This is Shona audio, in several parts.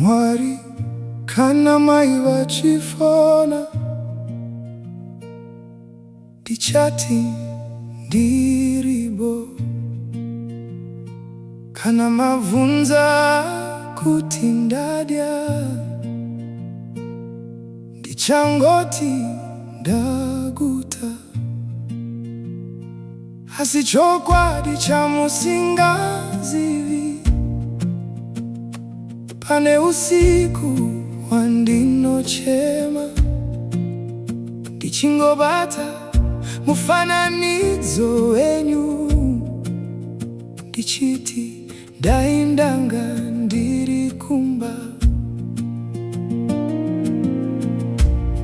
Mwari kana maiva chifona Dichati ndiribo kana mavunza kutindadya Dichangoti ndaguta Hasichokwa dichamusinga zivi Pane usiku wandinochema Dichingobata mufananidzo wenyu Dichiti daindanga ndirikumba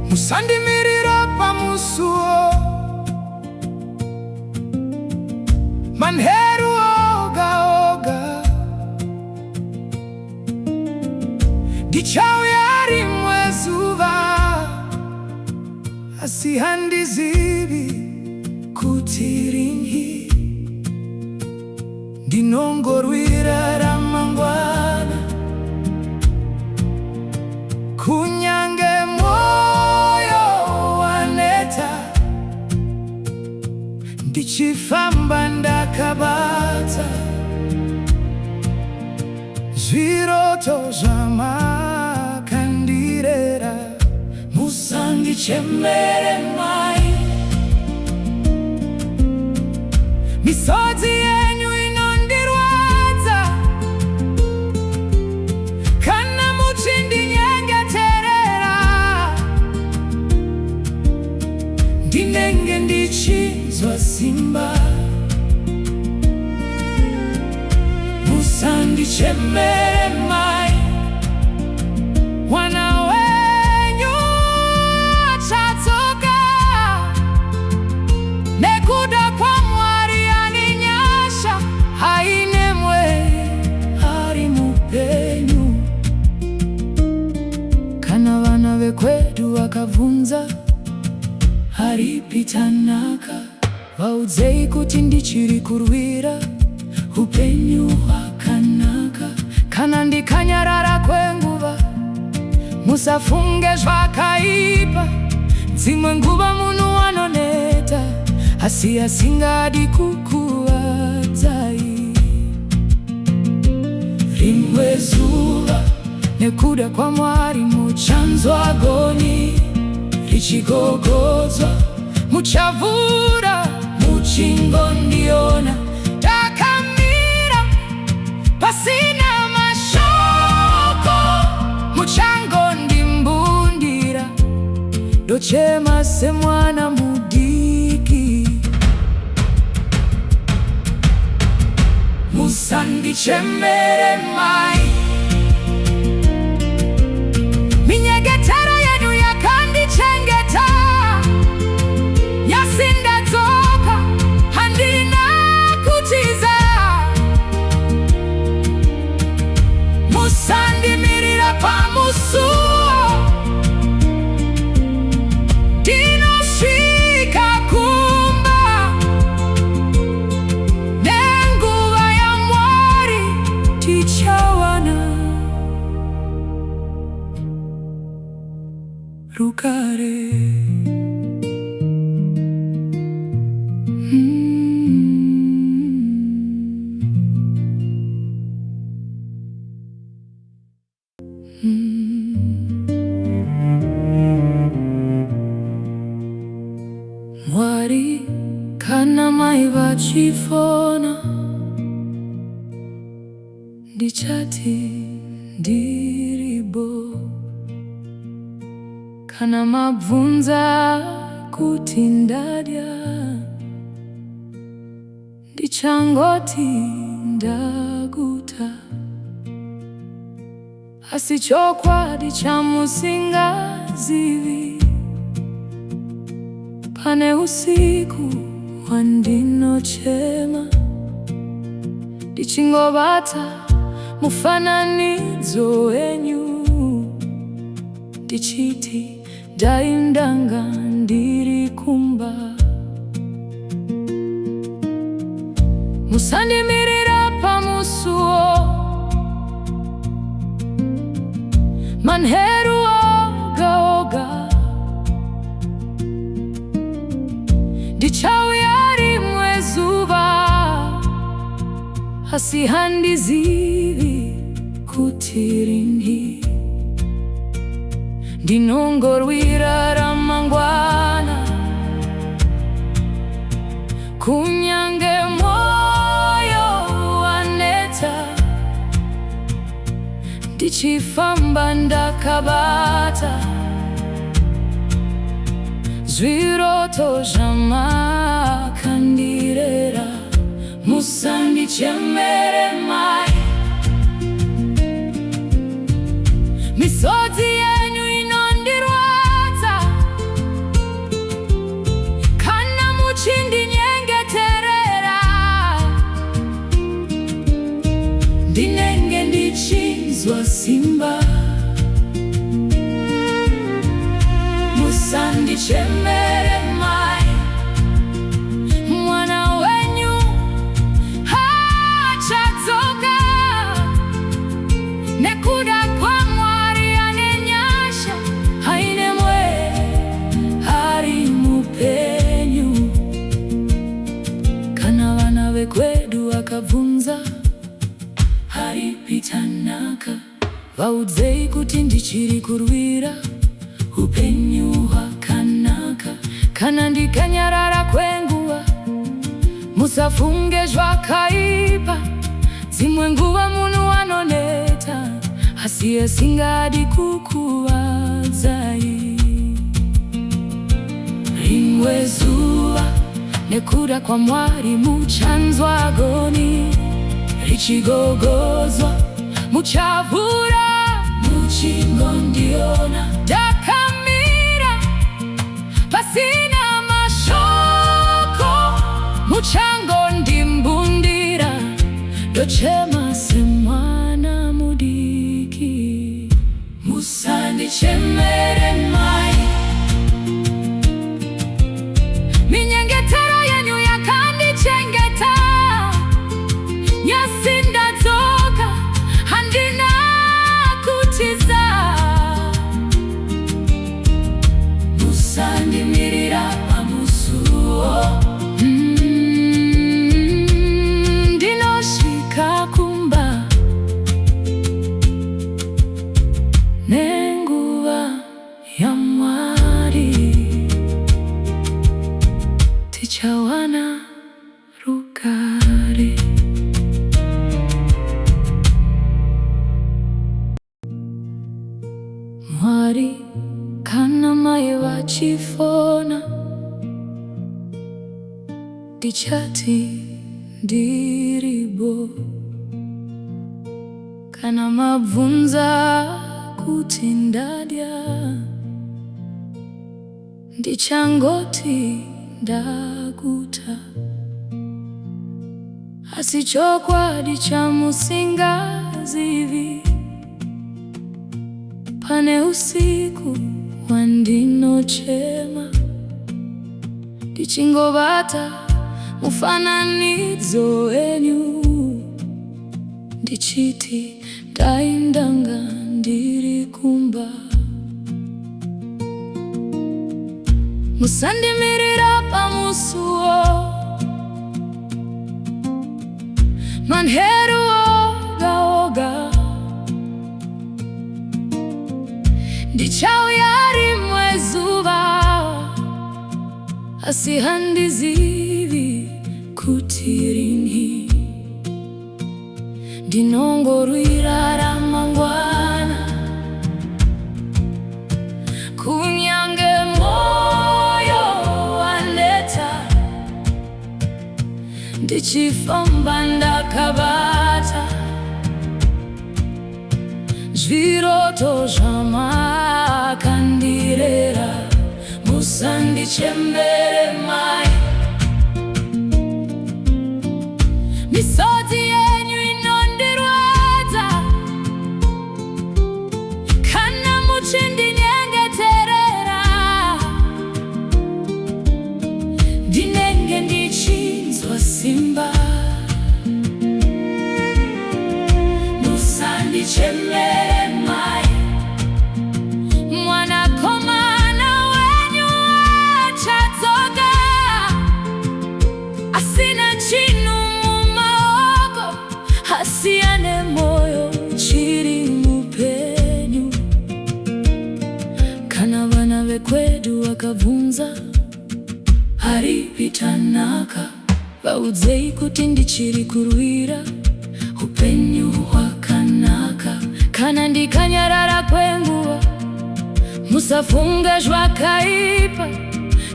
Musandimirira pamusuo Manheru oga oga Dichauya mwezuva Asihandizivi kutirinhi Dinongorwira ramangwana Kunyange moyo waneta Ndichifamba ndakabata Zviroto zvamakandirera Musandichemere mai Misodzi yenyu inondirwadza Kana muchindinyengeterera Ndinenge ndichinzwa simba Musandichemere mai Mwana wenyu achadzoka Nekuda kwa Mwari aninyasha Hainemwe ari mupenyu Kana vana vekwedu vakavunza Haripitanaka Vaudzei kuti ndichiri kurwira Upenyu hwakanaka Kana ndikanyarara kwenguva Musafunge zvakaipa Dzimwe nguva munhu anoneta Asi asingadi kukuwadzai Rimwe zuva Nekuda kwa Mwari muchanzwa goni Richigogodzwa Muchavura Muchingondiona Takamira Pasina mashoko Muchangondimbundira Ndochema semwana mudiki Musandichemere mai Minyegetero yenu yakandichengeta Yasindadzoka handina kutiza Musandimirira pamusuo Dinosvika kumba Nenguva ya Mwari tichawana Rukare Mwari kana maiva chifona Dichati ndiribo Kana mabvunza kutindadya Dichangoti ndaguta Asichokwadi chamusinga zivi Pane usiku wandinochema Dichingobata mufananidzo wenyu Dichiti daindanga ndirikumba Musandimirira pamusuo manheru oga oga ndichawi ari mwezuva hasi handizivi kutirinhi ndinongorwira ramangwana kunyange moyo waneta ndichifamba ndakabata zviroto zvamakandirera musandichemere mai misodzi yenyu inondirwadza kana muchindinyengeterera ndinenge ndichinzwa simba musandichemere mai mwana wenyu hachadzoka nekuda kwa Mwari anenyasha hainemwe hari mupenyu kana vana vekwedu vakabvunza hari pitanaka vaudzei kuti ndichiri kurwira upenyu hwakanaka kana ndikanyarara kwenguva musafunge zvakaipa dzimwe nguva munhu anoneta asi asingadi kukuvadzai rimwe zuva nekuda kwa Mwari muchanzwa goni richigogozwa muchavhura muchingondiona ndakamira pasina mashoko muchangondimbundira ndochema semwana mudiki musandichemere mai minyengetero yenyu yakandichengeta nyasi ndadzoka handina kutiza musandimirira pamusuo ndinosvika kumba nenguva yaMwari tichawana rugare. Mwari kana mai vachifona ndichati ndiribo kana mabvunza kuti ndadya ndichangoti ndaguta asi chokwadi chamusingazivi pane usiku wandinochema ndichingovata mufananidzo wenyu ndichiti ndaindanga ndiri kumba musandimirira pamusuo manheru oga oga ndichauya rimwe zuva asi handizivi kuti rinhi ndinongorwira ramangwana kunyange moyo waneta ndichifamba ndakabata zviroto zvamakandirera musandichemere mai misodzi yenyu inondirwadza kana muchindinyengeterera ndinenge ndichinzwa simba musandichemere mai kunza haripitanaka bawuzeyi kuti ndichiri kurwira upenyu hwakanaka kana ndikanyarara kwenguva musafunga zvakaipa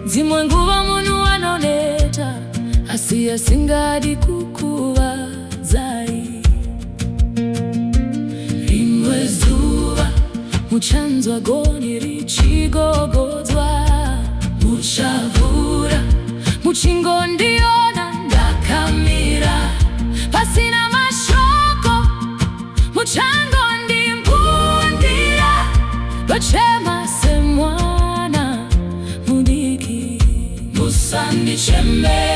dzimwe nguva munhu anoneta asi asingadi kukuvadzai. Rimwe zuva muchanzwa gonye richigogodzwa muchavhura muchingondiona ndakamira pasina mashoko muchangondimbundira vachema semwana mudiki musandichemera